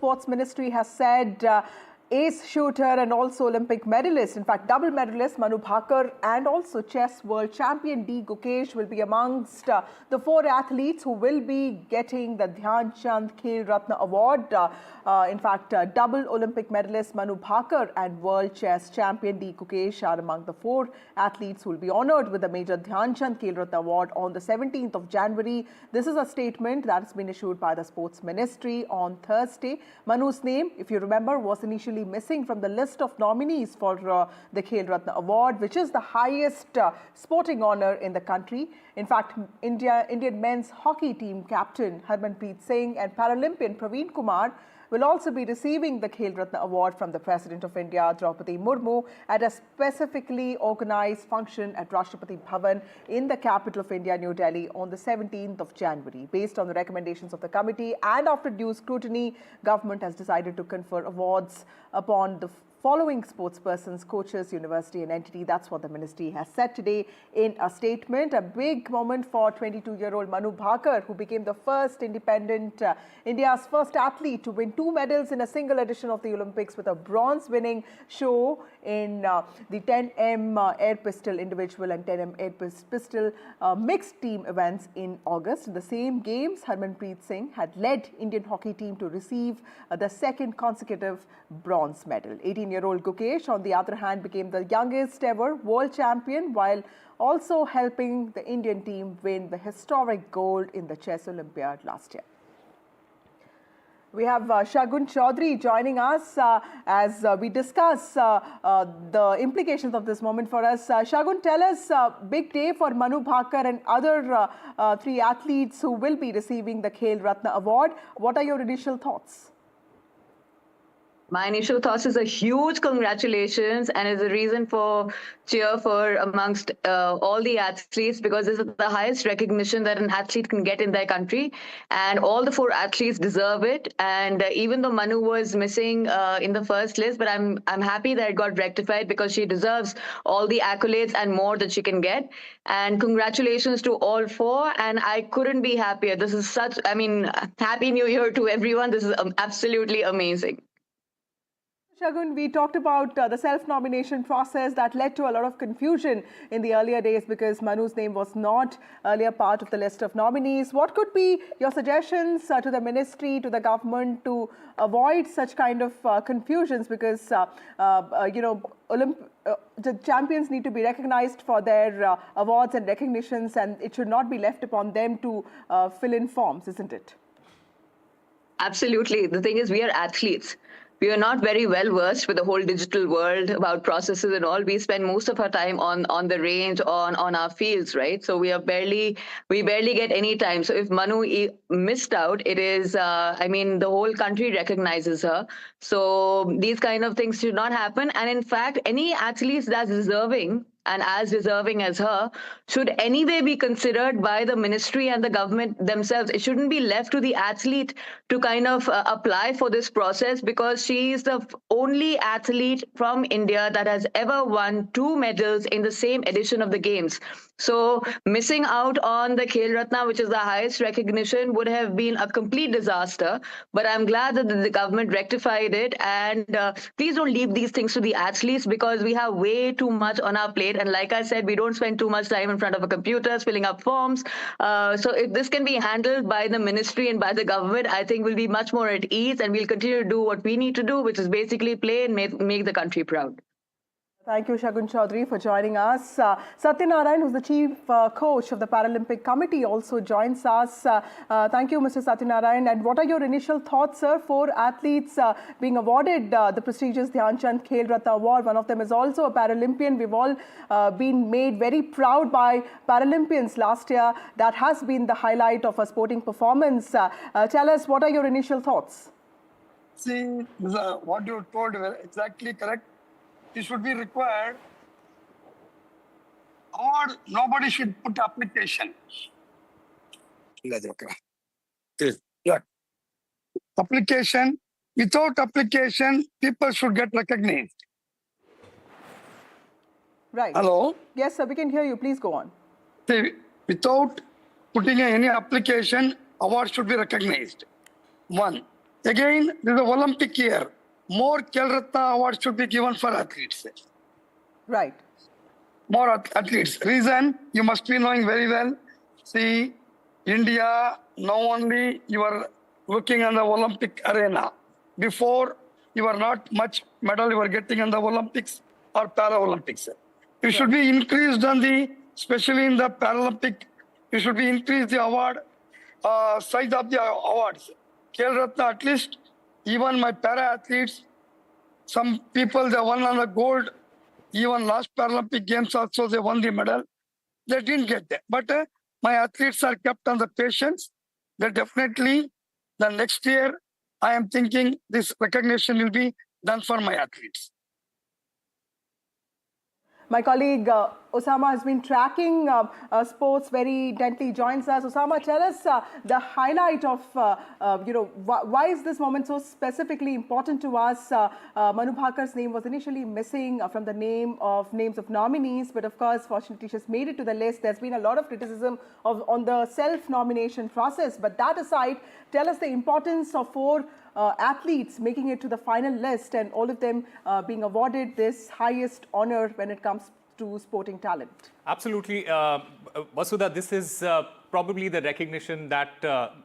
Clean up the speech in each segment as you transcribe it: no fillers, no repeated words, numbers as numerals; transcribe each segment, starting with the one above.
Sports Ministry has said ace shooter and also Olympic medalist, in fact double medalist Manu Bhaker and also chess world champion D Gukesh will be amongst the 4 athletes who will be getting the Dhyan Chand Khel Ratna award. In fact, double Olympic medalist Manu Bhaker and world chess champion D Gukesh are among the 4 athletes who will be honoured with the major Dhyan Chand Khel Ratna award on the 17th of January. This is a statement that has been issued by the Sports Ministry on Thursday. Manu's name, if you remember, was initially missing from the list of nominees for the Khel Ratna award, which is the highest sporting honour in the country. In fact, Indian men's hockey team captain Harmanpreet Singh and Paralympian Praveen Kumar will also be receiving the Khel Ratna award from the President of India, Draupadi Murmu, at a specifically organised function at Rashtrapati Bhavan in the capital of India, New Delhi, on the 17th of January. Based on the recommendations of the committee and after due scrutiny, government has decided to confer awards upon the following sportspersons, coaches, university and entity. That's what the ministry has said today in a statement. A big moment for 22-year-old Manu Bhaker, who became the first independent, India's first athlete to win 2 medals in a single edition of the Olympics, with a bronze-winning show in the 10m air pistol individual and 10m air pistol mixed team events in August. In the same games, Harmanpreet Singh had led Indian hockey team to receive the second consecutive bronze medal. 18-year-old Gukesh, on the other hand, became the youngest ever world champion while also helping the Indian team win the historic gold in the Chess Olympiad last year. We have Shagun Chaudhary joining us as we discuss the implications of this moment for us. Shagun, tell us, big day for Manu Bhaker and other 3 athletes who will be receiving the Khel Ratna award. What are your initial thoughts? My initial thoughts is a huge congratulations and is a reason for cheer for amongst all the athletes, because this is the highest recognition that an athlete can get in their country, and all the 4 athletes deserve it. And even though Manu was missing in the first list, but I'm happy that it got rectified, because she deserves all the accolades and more that she can get. And congratulations to all 4, and I couldn't be happier. This is such, I mean, Happy New Year to everyone. This is absolutely amazing. Shagun, we talked about the self-nomination process that led to a lot of confusion in the earlier days because Manu's name was not earlier part of the list of nominees. What could be your suggestions to the ministry, to the government, to avoid such kind of confusions? Because, you know, the champions need to be recognized for their awards and recognitions, and it should not be left upon them to fill in forms, isn't it? Absolutely. The thing is, we are athletes. We are not very well versed with the whole digital world about processes and all. We spend most of our time on the range, on our fields, right? So we barely get any time. So if Manu missed out, it is, I mean, the whole country recognizes her. So these kind of things should not happen. And in fact, any athlete that's deserving and as deserving as her should anyway be considered by the ministry and the government themselves. It shouldn't be left to the athlete to kind of apply for this process, because she is the only athlete from India that has ever won 2 medals in the same edition of the games. So missing out on the Khel Ratna, which is the highest recognition, would have been a complete disaster. But I'm glad that the government rectified it. And please don't leave these things to the athletes, because we have way too much on our plate. And like I said, we don't spend too much time in front of a computer filling up forms. So if this can be handled by the ministry and by the government, I think we'll be much more at ease, and we'll continue to do what we need to do, which is basically play and make the country proud. Thank you, Shagun Chaudhary, for joining us. Satyanarayan, who's the chief coach of the Paralympic Committee, also joins us. Thank you, Mr. Satyanarayan. And what are your initial thoughts, sir, for athletes being awarded the prestigious Dhyan Chand Khel Ratna Award? One of them is also a Paralympian. We've all been made very proud by Paralympians last year. That has been the highlight of a sporting performance. Tell us, what are your initial thoughts? See, what you told is exactly correct. It should be required, or nobody should put application. Yeah. Application, without application, people should get recognized. Right. Hello? Yes, sir, we can hear you. Please go on. See, without putting any application, award should be recognized. 1. Again, this is the Olympic year. More Khel Ratna awards should be given for athletes. Right. More athletes. Reason, you must be knowing very well. See, India, now only you are looking on the Olympic arena. Before, you were not much medal you were getting in the Olympics or Paralympics. You should be increased on the, especially in the Paralympic, you should be increased the award, size of the awards. Khel Ratna, at least, even my para athletes, some people, they won on the gold. Even last Paralympic Games also, they won the medal. They didn't get that. But my athletes are kept on the patience. They definitely, the next year, I am thinking this recognition will be done for my athletes. My colleague Osama has been tracking sports very intently, joins us. Osama, tell us the highlight of, why is this moment so specifically important to us? Manu Bhaker's name was initially missing from the names of nominees, but of course, fortunately, she's made it to the list. There's been a lot of criticism on the self-nomination process, but that aside, tell us the importance of four athletes making it to the final list and all of them being awarded this highest honor when it comes to sporting talent. Absolutely. Vasudha, this is probably the recognition that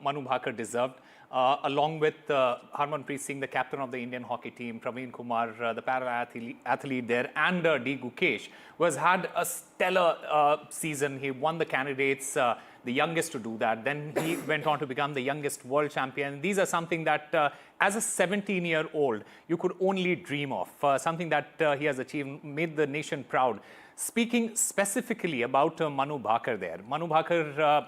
Manu Bhaker deserved, along with Harmanpreet Singh, the captain of the Indian hockey team, Praveen Kumar, the para-athlete there, and D Gukesh, who has had a stellar season. He won the candidates, the youngest to do that. Then he went on to become the youngest world champion. These are something that, as a 17-year-old, you could only dream of. Something that he has achieved, made the nation proud. Speaking specifically about Manu Bhaker there. Manu Bhaker,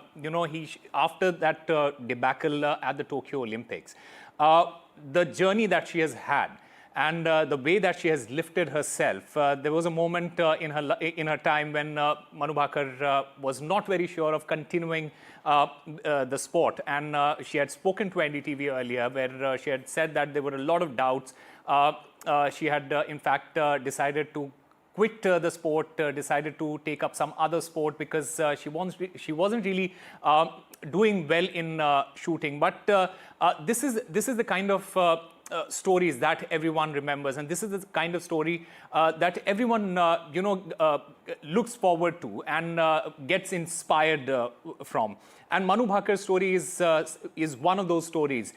after that debacle at the Tokyo Olympics, the journey that she has had, and the way that she has lifted herself. There was a moment in her time when Manu Bhaker was not very sure of continuing the sport, and she had spoken to NDTV earlier, where she had said that there were a lot of doubts. She had, in fact, decided to quit the sport, decided to take up some other sport because she wasn't really doing well in shooting. But this is the kind of stories that everyone remembers, and this is the kind of story that everyone looks forward to and gets inspired from. And Manu Bhaker's story is one of those stories.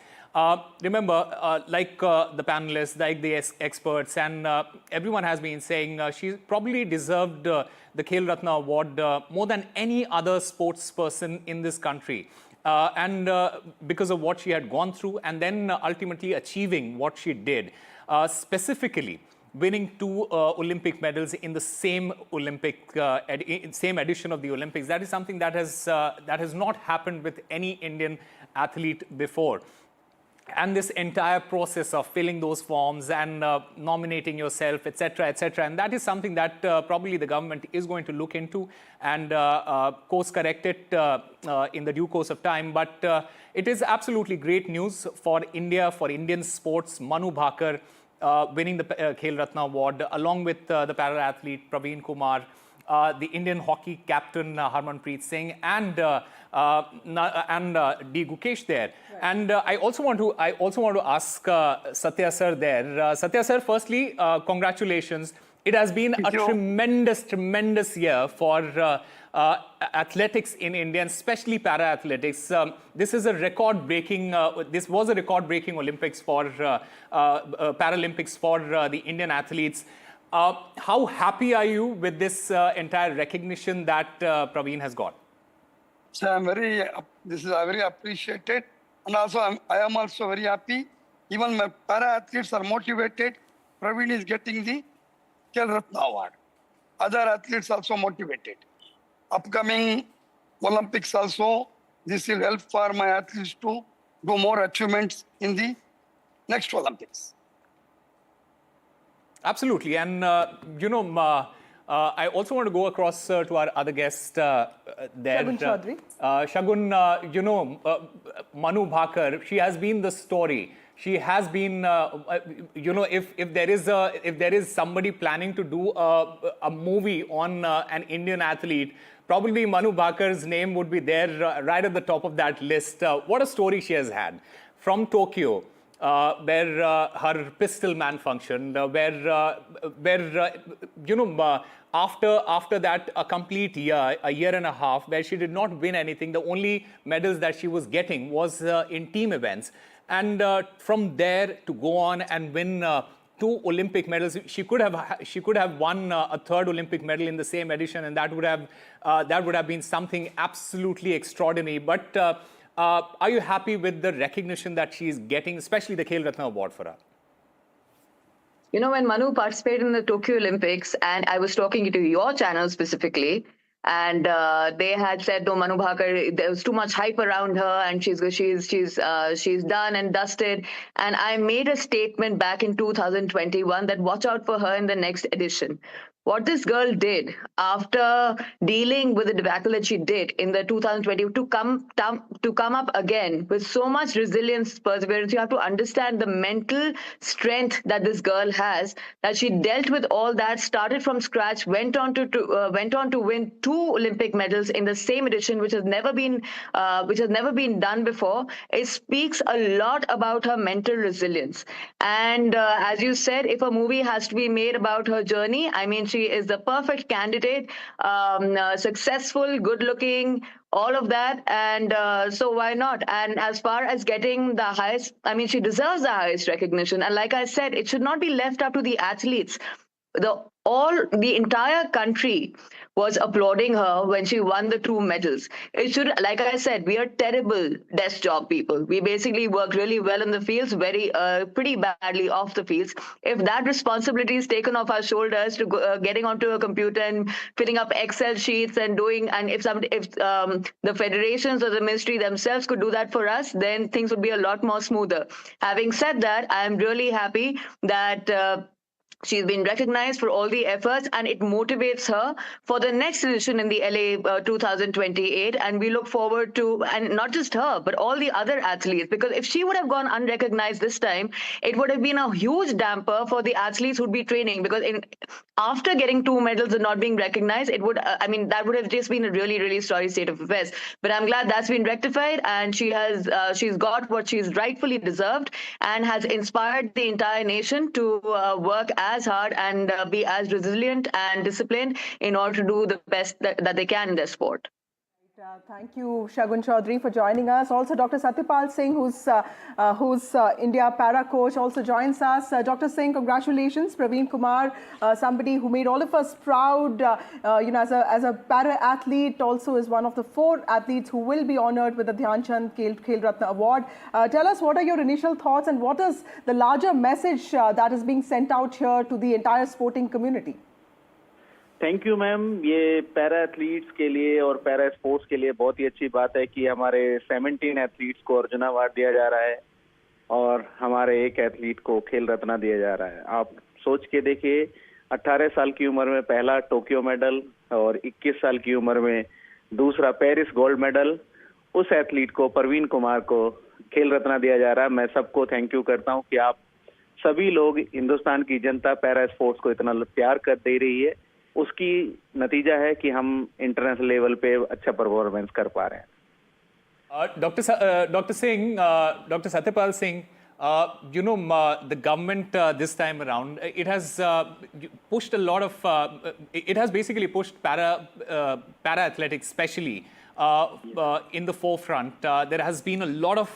Remember, like the panelists, like the experts, and everyone has been saying she probably deserved the Khel Ratna award more than any other sports person in this country. And because of what she had gone through, and then ultimately achieving what she did, specifically winning 2 Olympic medals in the same same edition of the Olympics. That is something that has not happened with any Indian athlete before. And this entire process of filling those forms and nominating yourself, etc., etc., and that is something that probably the government is going to look into and course correct it in the due course of time. But it is absolutely great news for India, for Indian sports. Manu Bhaker winning the Khel Ratna award, along with the para-athlete Praveen Kumar, the Indian hockey captain Harmanpreet Singh, and D Gukesh there. Right. And I also want to ask Satya sir there. Satya sir, firstly, congratulations. It has been a tremendous year for athletics in India, and especially para-athletics. This was a record-breaking Olympics for Paralympics for the Indian athletes. How happy are you with this entire recognition that Praveen has got? So this is very appreciated, and also I am also very happy. Even my para athletes are motivated. Praveen is getting the Khel Ratna award. Other athletes also motivated. Upcoming Olympics also, this will help for my athletes to do more achievements in the next Olympics. Absolutely, and I also want to go across to our other guest there. Shagun Chaudhary. Shagun, Manu Bhaker, she has been the story. She has been, if there is somebody planning to do a movie on an Indian athlete, probably Manu Bhaker's name would be there right at the top of that list. What a story she has had. From Tokyo, where her pistol malfunctioned, after that a complete year, a year and a half, where she did not win anything. The only medals that she was getting was in team events. And from there to go on and win 2 Olympic medals, she could have won a 3rd Olympic medal in the same edition, and that would have been something absolutely extraordinary. But are you happy with the recognition that she is getting, especially the Khel Ratna Award for her? You know, when Manu participated in the Tokyo Olympics, and I was talking to your channel specifically, and they had said, no, Manu Bhaker, there was too much hype around her, and she's done and dusted. And I made a statement back in 2021 that watch out for her in the next edition. What this girl did after dealing with the debacle that she did in the 2020 to come up again with so much resilience, perseverance, you have to understand the mental strength that this girl has, that she dealt with all that, started from scratch, went on to win 2 Olympic medals in the same edition, which has never been done before. It speaks a lot about her mental resilience. And as you said, if a movie has to be made about her journey, I mean, she is the perfect candidate, successful, good-looking, all of that, and so why not? And as far as getting the highest, I mean, she deserves the highest recognition. And like I said, it should not be left up to the athletes. The entire country was applauding her when she won the 2 medals. It should, like I said, we are terrible desk job people. We basically work really well in the fields, pretty badly off the fields. If that responsibility is taken off our shoulders to getting onto a computer and filling up Excel sheets and if the federations or the ministry themselves could do that for us, then things would be a lot more smoother. Having said that, I am really happy that she's been recognized for all the efforts, and it motivates her for the next edition in the LA 2028. And we look forward to, and not just her, but all the other athletes, because if she would have gone unrecognized this time, it would have been a huge damper for the athletes who'd be training, because after getting 2 medals and not being recognized, it would, that would have just been a really, really sorry state of affairs. But I'm glad that's been rectified, and she's got what she's rightfully deserved, and has inspired the entire nation to work as hard and be as resilient and disciplined in order to do the best that they can in their sport. Thank you, Shagun Chaudhary, for joining us. Also, Dr. Satyapal Singh, who's India para coach, also joins us. Dr. Singh, congratulations. Praveen Kumar, somebody who made all of us proud, as a para athlete, also is one of the 4 athletes who will be honored with the Dhyan Chand Khel Ratna Award. Tell us, what are your initial thoughts, and what is the larger message that is being sent out here to the entire sporting community? Thank you ma'am. ये para athletes के लिए और para sports के लिए बहुत ही अच्छी बात है कि हमारे 17 एथलीट्स को अर्जुना अवार्ड दिया जा रहा है और हमारे 1 एथलीट को खेल रत्ना दिया जा रहा है। आप सोच के देखिए, 18 साल की उम्र में पहला टोक्यो मेडल और 21 साल की उम्र में दूसरा पेरिस गोल्ड मेडल, उस एथलीट को, प्रवीण कुमार को, खेल रत्ना दिया जा रहा है। मैं सबको थैंक यू करता हूँ कि आप सभी लोग, हिंदुस्तान की जनता पैरा स्पोर्ट्स को इतना प्यार कर दे रही है। उसकी नतीजा है कि हम इंटरनेशनल लेवल पे अच्छा परफॉर्मेंस कर पा रहे हैं। Dr. Singh, Dr. Satyapal Singh, the government this time around, it has pushed a lot of, it has basically pushed para athletics, especially in the forefront. There has been a lot of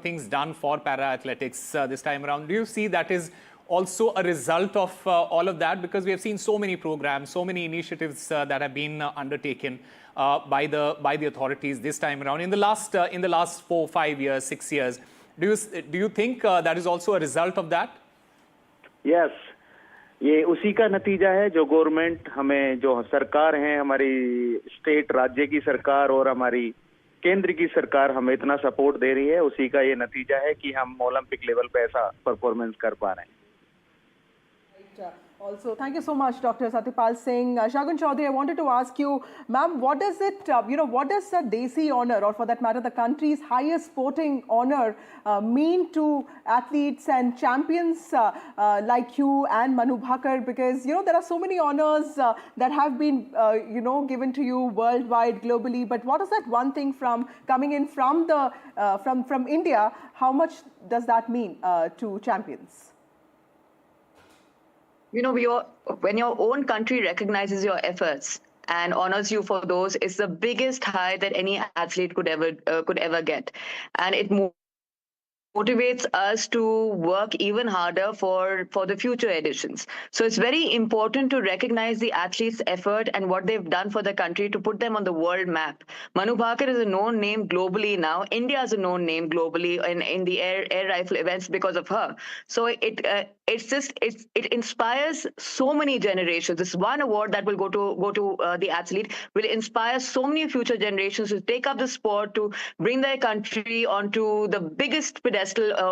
things done for para athletics this time around. Do you see that is also a result of all of that? Because we have seen so many programs, so many initiatives that have been undertaken by the authorities this time around in the last 4, 5 years, 6 years. Do you think that is also a result of that? Yes, ये उसी का नतीजा है जो government हमें, जो सरकार है, हमारी स्टेट राज्य की सरकार और हमारी केंद्र की सरकार हमें इतना सपोर्ट दे रही है, उसी का ये नतीजा है कि हम ओलंपिक लेवल पे ऐसा परफॉर्मेंस कर पा रहे हैं। Also, thank you so much, Dr. Satyapal Singh. Shagun Chaudhary, I wanted to ask you, ma'am, what does it, what does the Desi honor, or for that matter, the country's highest sporting honor, mean to athletes and champions like you and Manu Bhaker? Because, there are so many honors that have been, given to you worldwide, globally. But what is that one thing from coming in from the from India? How much does that mean to champions? When your own country recognizes your efforts and honors you for those, it's the biggest high that any athlete could ever get, and it motivates us to work even harder for the future editions. So it's very important to recognize the athletes' effort and what they've done for the country to put them on the world map. Manu Bhaker is a known name globally now. India is a known name globally in the air rifle events because of her. So it inspires so many generations. This one award that will go to the athlete will inspire so many future generations to take up the sport, to bring their country onto the biggest pedestal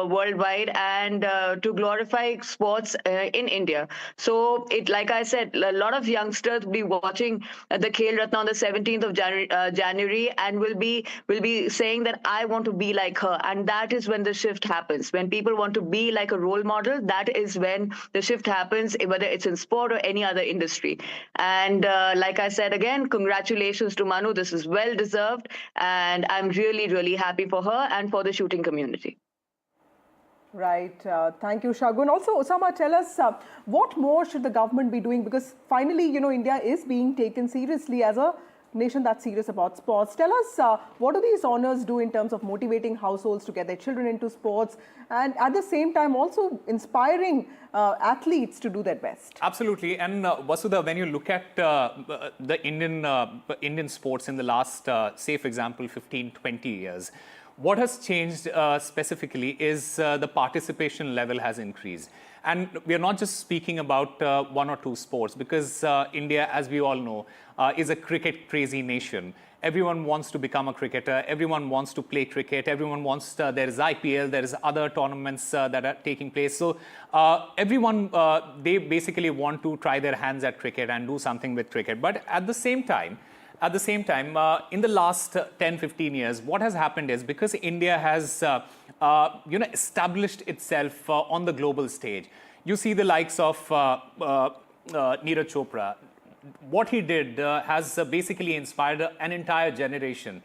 worldwide, and to glorify sports in India. So like I said, a lot of youngsters will be watching the Khel Ratna on the 17th of January and will be saying that I want to be like her. And that is when the shift happens. When people want to be like a role model, that is when the shift happens, whether it's in sport or any other industry. And like I said again, congratulations to Manu. This is well deserved, and I'm really, really happy for her and for the shooting community. Right. Thank you, Shagun. Also, Osama, tell us what more should the government be doing? Because finally, India is being taken seriously as a nation that's serious about sports. Tell us, what do these honors do in terms of motivating households to get their children into sports, and at the same time also inspiring athletes to do their best? Absolutely. And Vasudha, when you look at the Indian sports in the last, say, for example, 15, 20 years, what has changed specifically is the participation level has increased. And we are not just speaking about one or two sports, because India, as we all know, is a cricket-crazy nation. Everyone wants to become a cricketer. Everyone wants to play cricket. Everyone wants, there is IPL, there is other tournaments that are taking place. So everyone, they basically want to try their hands at cricket and do something with cricket. But at the same time, in the last 10, 15 years, what has happened is, because India has established itself on the global stage, you see the likes of Neeraj Chopra. What he did has basically inspired an entire generation.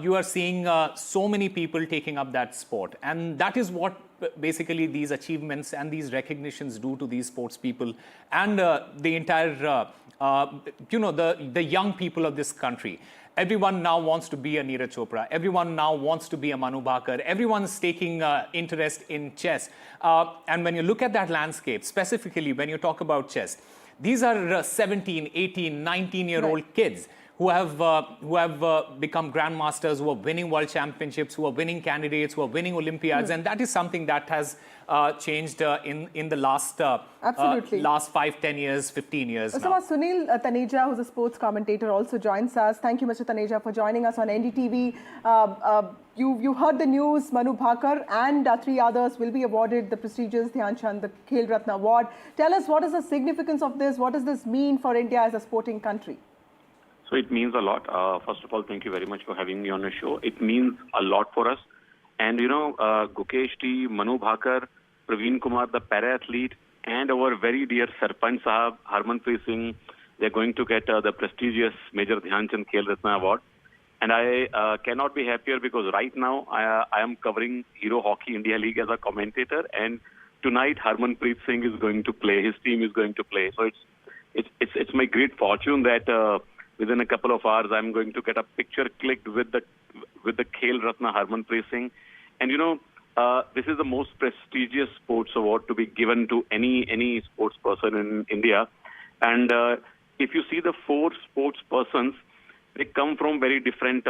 You are seeing so many people taking up that sport. And that is what basically these achievements and these recognitions do to these sports people and the entire, the young people of this country. Everyone now wants to be a Neeraj Chopra. Everyone now wants to be a Manu Bhaker. Everyone's taking interest in chess. And when you look at that landscape, specifically when you talk about chess, these are 17, 18, 19-year-old kids who have become grandmasters, who are winning world championships, who are winning candidates, who are winning Olympiads, and that is something that has changed in the last last 5, 10 years, 15 years. So Sunil Taneja, who's a sports commentator, also joins us. Thank you, Mr. Taneja, for joining us on NDTV. You heard the news. Manu Bhaker and 3 others will be awarded the prestigious Dhyan Chand Khel Ratna Award. Tell us, what is the significance of this? What does this mean for India as a sporting country? So it means a lot. First of all, thank you very much for having me on the show. It means a lot for us. And, Gukesh T, Manu Bhaker, Praveen Kumar, the para-athlete, and our very dear Sarpanch Sahab, Harmanpreet Singh, they're going to get the prestigious Major Dhyan Chand Khel Ratna Award. And I cannot be happier, because right now I am covering Hero Hockey India League as a commentator. And tonight Harmanpreet Singh is going to play. His team is going to play. So it's my great fortune that within a couple of hours, I'm going to get a picture clicked with the Khel Ratna Harmanpreet Singh. And this is the most prestigious sports award to be given to any sports person in India. And if you see the 4 sports persons, they come from very different,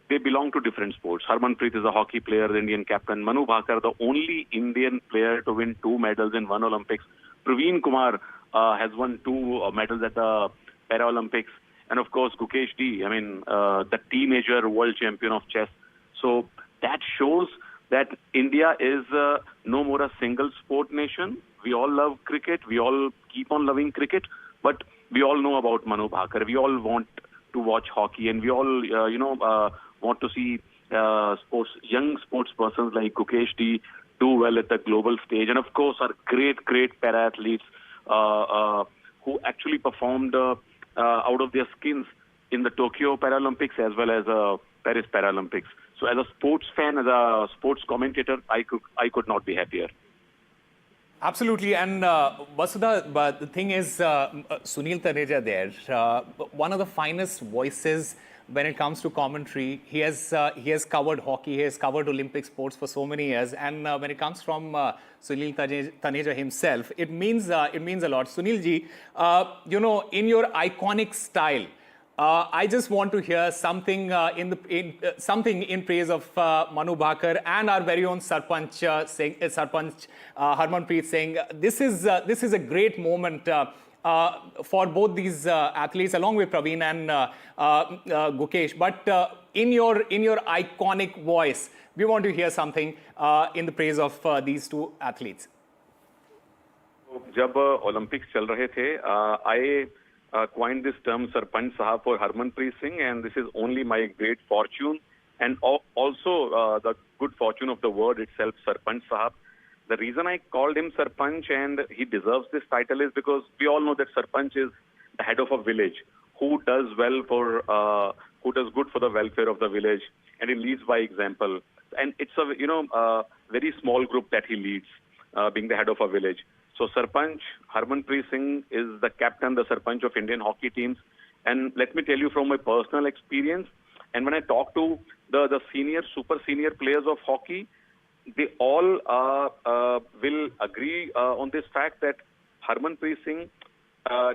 they belong to different sports. Harmanpreet is a hockey player, the Indian captain. Manu Bhaker, the only Indian player to win 2 medals in one Olympics. Praveen Kumar has won 2 medals at the Paralympics. And of course, Gukesh D, the teenager world champion of chess. So that shows that India is no more a single sport nation. We all love cricket. We all keep on loving cricket. But we all know about Manu Bhaker. We all want to watch hockey, and we all, want to see young sports persons like Gukesh do well at the global stage. And of course, our great para-athletes who actually performed out of their skins in the Tokyo Paralympics as well as Paris Paralympics. So as a sports fan, as a sports commentator, I could not be happier. Absolutely. And Vasudha, but the thing is, Sunil Taneja there, one of the finest voices when it comes to commentary. He has covered hockey, he has covered Olympic sports for so many years. And when it comes from Sunil Taneja himself, it means a lot. Sunil ji, in your iconic style, I just want to hear something something in praise of Manu Bhaker and our very own Sarpanch Harmanpreet Singh. This is a great moment for both these athletes, along with Praveen and Gukesh. But in your iconic voice, we want to hear something in the praise of these two athletes. जब Olympics चल रहे थे, I coined this term Sarpanch Sahab for Harmanpreet Singh, and this is only my great fortune and also the good fortune of the word itself, Sarpanch Sahab. The reason I called him Sarpanch, and he deserves this title, is because we all know that Sarpanch is the head of a village who does good for the welfare of the village, and he leads by example. And it's a very small group that he leads, being the head of a village. So Sarpanch Harmanpreet Singh is the captain, the Sarpanch of Indian hockey teams. And let me tell you from my personal experience, and when I talk to the senior, super senior players of hockey, they all will agree on this fact that Harmanpreet Singh,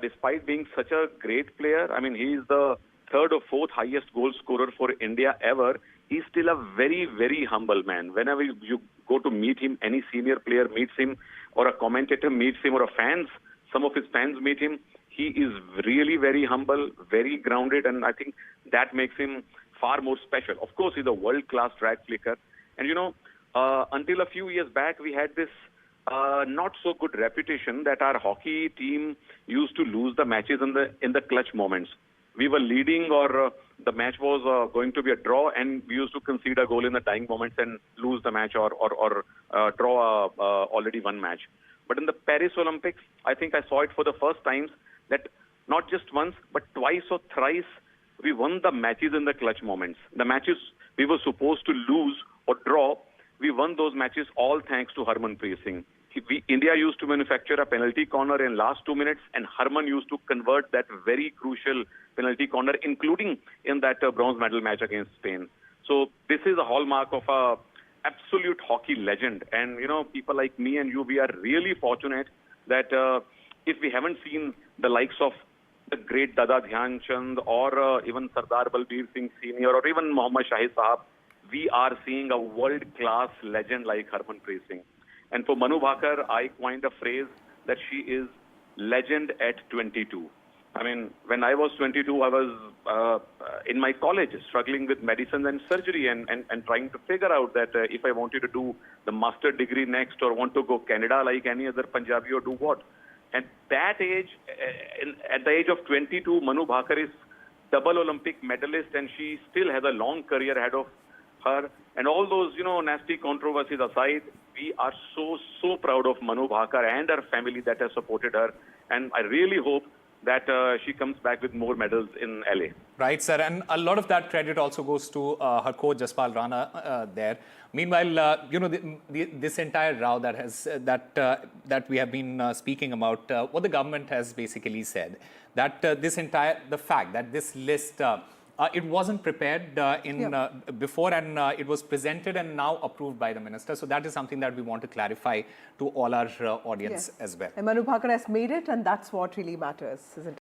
despite being such a great player, I mean, he is the third or fourth highest goal scorer for India ever. He's still a very, very humble man. Whenever you go to meet him, any senior player meets him, or a commentator meets him, or some of his fans meet him, he is really very humble, very grounded, and I think that makes him far more special. Of course, he's a world-class drag flicker. And until a few years back, we had this not so good reputation that our hockey team used to lose the matches in the clutch moments. We were leading, or the match was going to be a draw, and we used to concede a goal in the dying moments and lose the match, or draw already won match. But in the Paris Olympics, I think I saw it for the first time that not just once, but twice or thrice, we won the matches in the clutch moments. The matches we were supposed to lose or draw, we won those matches all thanks to Harmanpreet Singh. India used to manufacture a penalty corner in last 2 minutes, and Harman used to convert that very crucial penalty corner, including in that bronze medal match against Spain. So this is a hallmark of a absolute hockey legend. And, people like me and you, we are really fortunate that if we haven't seen the likes of the great Dada Dhyan Chand, or even Sardar Balbir Singh Sr., or even Mohammad Shahid Sahab, we are seeing a world-class legend like Harmanpreet Singh. And for Manu Bhaker, I coined a phrase that she is legend at 22. I mean, when I was 22, I was in my college struggling with medicine and surgery, and trying to figure out that if I wanted to do the master degree next, or want to go Canada like any other Punjabi, or do what. At that age, at the age of 22, Manu Bhaker is double Olympic medalist, and she still has a long career ahead of her. And all those, nasty controversies aside, we are so proud of Manu Bhaker and her family that has supported her. And I really hope that she comes back with more medals in LA. Right, sir. And a lot of that credit also goes to her coach, Jaspal Rana, there. Meanwhile, this entire row that we have been speaking about, what the government has basically said, that the fact that this list, it wasn't prepared before, and it was presented and now approved by the minister. So that is something that we want to clarify to all our audience as well. And Manu Bhaker has made it, and that's what really matters, isn't it?